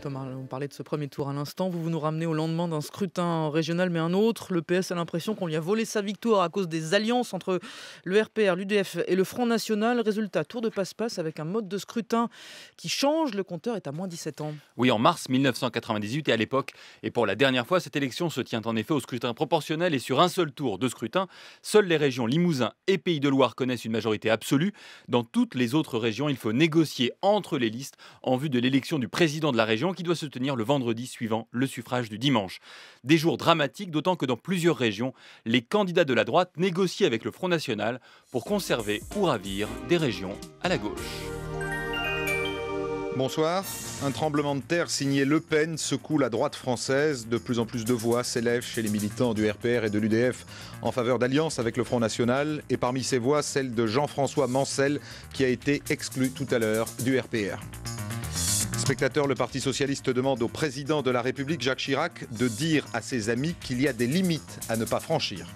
Thomas, on parlait de ce premier tour à l'instant. Vous nous ramenez au lendemain d'un scrutin régional, mais un autre. Le PS a l'impression qu'on lui a volé sa victoire à cause des alliances entre le RPR, l'UDF et le Front National. Résultat, tour de passe-passe avec un mode de scrutin qui change. Le compteur est à moins 17 ans. Oui, en mars 1998 et à l'époque, et pour la dernière fois, cette élection se tient en effet au scrutin proportionnel et sur un seul tour de scrutin. Seules les régions Limousin et Pays de Loire connaissent une majorité absolue. Dans toutes les autres régions, il faut négocier entre les listes en vue de l'élection du président de la région qui doit se tenir le vendredi suivant le suffrage du dimanche. Des jours dramatiques, d'autant que dans plusieurs régions, les candidats de la droite négocient avec le Front National pour conserver ou ravir des régions à la gauche. Bonsoir. Un tremblement de terre signé Le Pen secoue la droite française. De plus en plus de voix s'élèvent chez les militants du RPR et de l'UDF en faveur d'alliance avec le Front National. Et parmi ces voix, celle de Jean-François Mancel qui a été exclu tout à l'heure du RPR. Spectateur, le Parti Socialiste demande au président de la République, Jacques Chirac, de dire à ses amis qu'il y a des limites à ne pas franchir.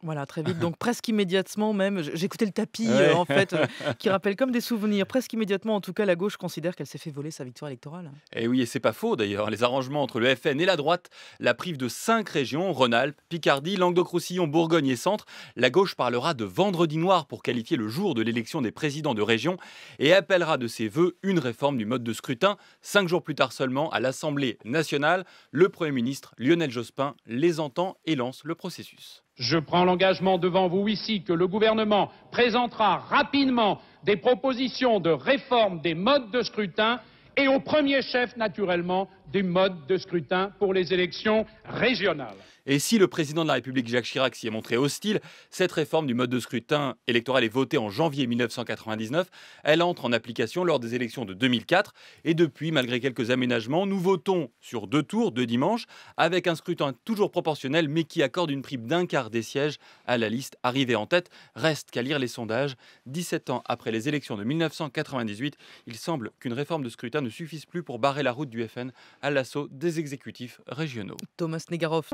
Voilà, très vite, donc presque immédiatement même, j'écoutais le tapis Ouais. en fait, qui rappelle comme des souvenirs. Presque immédiatement, en tout cas, la gauche considère qu'elle s'est fait voler sa victoire électorale. Et oui, et c'est pas faux d'ailleurs. Les arrangements entre le FN et la droite la privent de 5 régions, Rhône-Alpes, Picardie, Languedoc-Roussillon, Bourgogne et Centre. La gauche parlera de vendredi noir pour qualifier le jour de l'élection des présidents de région et appellera de ses vœux une réforme du mode de scrutin. 5 jours plus tard seulement, à l'Assemblée nationale, le Premier ministre Lionel Jospin les entend et lance le processus. Je prends l'engagement devant vous ici que le gouvernement présentera rapidement des propositions de réforme des modes de scrutin et au premier chef, naturellement, des modes de scrutin pour les élections régionales. Et si le président de la République Jacques Chirac s'y est montré hostile, cette réforme du mode de scrutin électoral est votée en janvier 1999. Elle entre en application lors des élections de 2004. Et depuis, malgré quelques aménagements, nous votons sur 2 tours, 2 dimanches, avec un scrutin toujours proportionnel, mais qui accorde une prime d'1/4 des sièges à la liste arrivée en tête. Reste qu'à lire les sondages. 17 ans après les élections de 1998, il semble qu'une réforme de scrutin ne suffise plus pour barrer la route du FN à l'assaut des exécutifs régionaux. Thomas Negaroff.